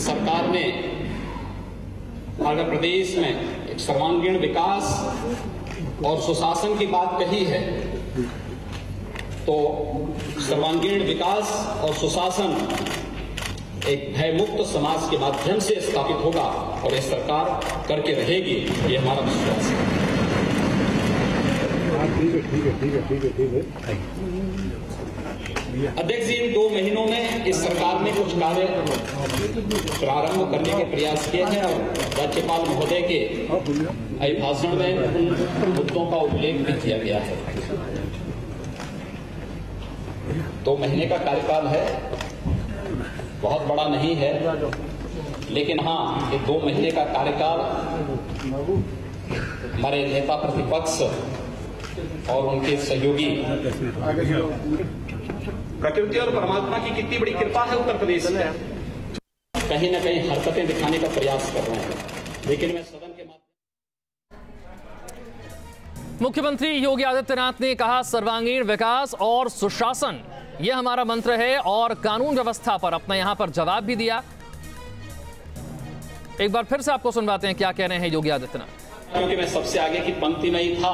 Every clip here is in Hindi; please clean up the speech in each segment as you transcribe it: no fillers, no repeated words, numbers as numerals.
सरकार ने अगर प्रदेश में एक सर्वांगीण विकास और सुशासन की बात कही है तो सर्वांगीण विकास और सुशासन एक भयमुक्त समाज के माध्यम से स्थापित होगा और ये सरकार करके रहेगी, ये हमारा विश्वास है। ठीक है। अध्यक्ष जी, इन 2 महीनों में इस सरकार ने कुछ कार्य प्रारंभ करने के प्रयास किए हैं और राज्यपाल महोदय के अभिभाषण में उन मुद्दों का उल्लेख भी किया गया है। 2 महीने का कार्यकाल है, बहुत बड़ा नहीं है, लेकिन हाँ, ये 2 महीने का कार्यकाल हमारे नेता प्रतिपक्ष और उनके सहयोगी, प्रकृति और परमात्मा की कितनी बड़ी कृपा है उत्तर प्रदेश में, कहीं न कहीं हरकतें दिखाने का प्रयास कर रहे हैं। लेकिन मैं सदन के मुख्यमंत्री योगी आदित्यनाथ ने कहा, सर्वांगीण विकास और सुशासन यह हमारा मंत्र है, और कानून व्यवस्था पर अपना यहां पर जवाब भी दिया। एक बार फिर से आपको सुनवाते हैं क्या कह रहे हैं योगी आदित्यनाथ। क्योंकि मैं सबसे आगे की पंक्ति में ही था,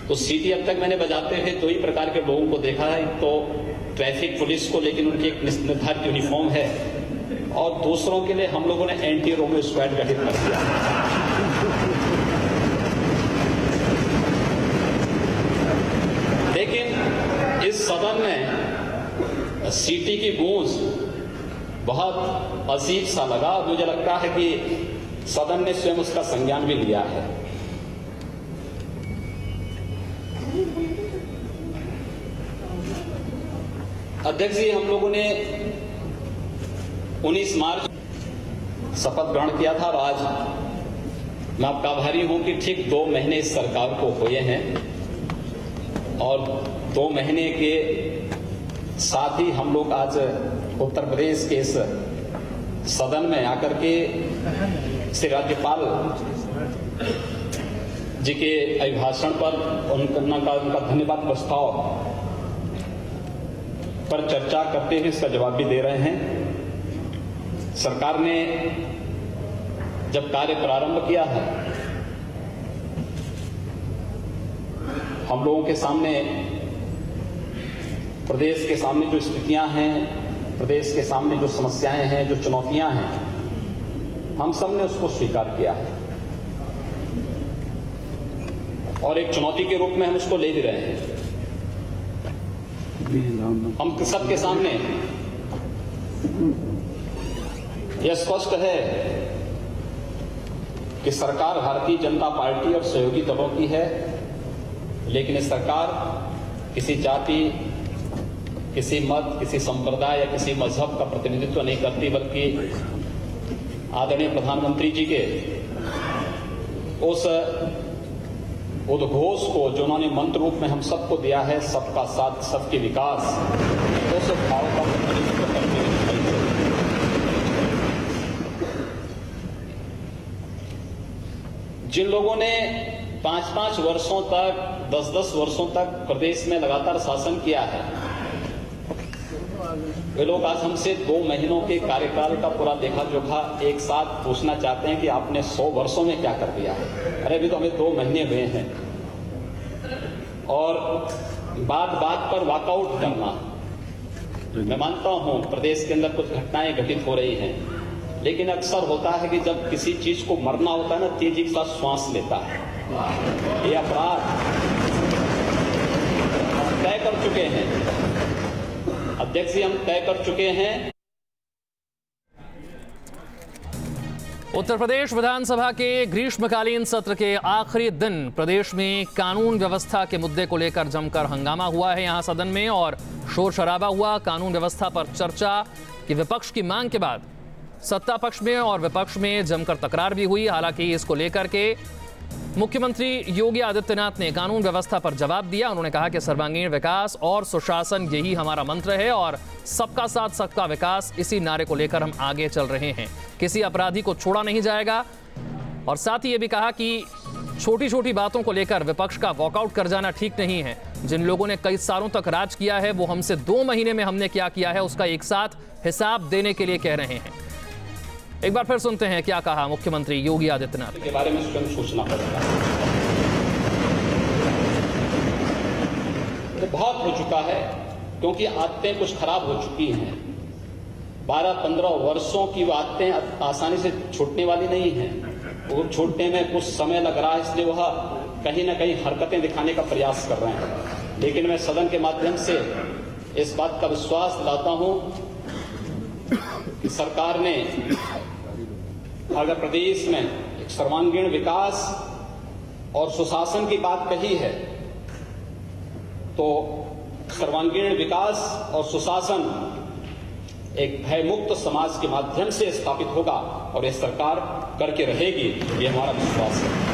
तो सीटी अब तक मैंने बजाते हुए 2 ही प्रकार के लोगों को देखा है। एक तो ट्रैफिक पुलिस को, लेकिन उनकी एक निर्धारित यूनिफॉर्म है, और दूसरों के लिए हम लोगों ने एंटी रोमियो स्क्वाड गठित कर दिया। लेकिन इस सदन में सीटी की गूंज बहुत अजीब सा लगा। मुझे लगता है कि सदन ने स्वयं उसका संज्ञान भी लिया है। अध्यक्ष जी, हम लोगों ने 19 मार्च शपथ ग्रहण किया था और आज मैं आपका आभारी हूं कि ठीक 2 महीने इस सरकार को हुए हैं, और 2 महीने के साथ ही हम लोग आज उत्तर प्रदेश के इस सदन में आकर के श्री राज्यपाल जी के अभिभाषण पर उनका धन्यवाद प्रस्ताव पर चर्चा करते हुए इसका जवाब भी दे रहे हैं। सरकार ने जब कार्य प्रारंभ किया है, हम लोगों के सामने, प्रदेश के सामने जो स्थितियां हैं, प्रदेश के सामने जो समस्याएं हैं, जो चुनौतियां हैं, हम सब ने उसको स्वीकार किया है और एक चुनौती के रूप में हम उसको ले भी रहे हैं। हम सबके सामने यह स्पष्ट है कि सरकार भारतीय जनता पार्टी और सहयोगी दलों की है, लेकिन ये सरकार किसी जाति, किसी मत, किसी संप्रदाय या किसी मजहब का प्रतिनिधित्व नहीं करती, बल्कि आदरणीय प्रधानमंत्री जी के उस उद्घोष को जो उन्होंने मंत्र रूप में हम सबको दिया है, सबका साथ सबके विकास, उस भाव का प्रतिनिधित्व करते हुए जिन लोगों ने 5-5 वर्षों तक, 10-10 वर्षों तक प्रदेश में लगातार शासन किया है, वे लोग आज हमसे 2 महीनों के कार्यकाल का पूरा देखा जोखा एक साथ पूछना चाहते हैं कि आपने 100 वर्षों में क्या कर दिया है। अरे अभी तो हमें 2 महीने हुए हैं, और बात बात पर वॉकआउट करना, मैं मानता हूं प्रदेश के अंदर कुछ घटनाएं घटित हो रही हैं, लेकिन अक्सर होता है कि जब किसी चीज को मरना होता है ना, तेजी के साथ श्वास लेता है। ये अपराध हम तय कर चुके हैं अध्यक्ष जी, हम तय कर चुके हैं। उत्तर प्रदेश विधानसभा के ग्रीष्मकालीन सत्र के आखिरी दिन प्रदेश में कानून व्यवस्था के मुद्दे को लेकर जमकर हंगामा हुआ है यहां सदन में, और शोर शराबा हुआ। कानून व्यवस्था पर चर्चा की विपक्ष की मांग के बाद सत्ता पक्ष में और विपक्ष में जमकर तकरार भी हुई। हालांकि इसको लेकर के मुख्यमंत्री योगी आदित्यनाथ ने कानून व्यवस्था पर जवाब दिया। उन्होंने कहा कि सर्वांगीण विकास और सुशासन यही हमारा मंत्र है, और सबका साथ सबका विकास, इसी नारे को लेकर हम आगे चल रहे हैं। किसी अपराधी को छोड़ा नहीं जाएगा। और साथ ही ये भी कहा कि छोटी छोटी बातों को लेकर विपक्ष का वॉकआउट कर जाना ठीक नहीं है। जिन लोगों ने कई सालों तक राज किया है, वो हमसे 2 महीने में हमने क्या किया है उसका एक साथ हिसाब देने के लिए कह रहे हैं। एक बार फिर सुनते हैं क्या कहा मुख्यमंत्री योगी आदित्यनाथ के बारे में स्वयं सोचना पड़ेगा। तो बहुत हो चुका है, क्योंकि आदतें कुछ खराब हो चुकी हैं। 12-15 वर्षों की आदतें आसानी से छूटने वाली नहीं हैं। वो छूटने में कुछ समय लग रहा है, इसलिए वह कहीं ना कहीं हरकतें दिखाने का प्रयास कर रहे हैं। लेकिन मैं सदन के माध्यम से इस बात का विश्वास दिलाता हूं कि सरकार ने अगर प्रदेश में एक सर्वांगीण विकास और सुशासन की बात कही है, तो सर्वांगीण विकास और सुशासन एक भयमुक्त समाज के माध्यम से स्थापित होगा और यह सरकार करके रहेगी, ये हमारा विश्वास है।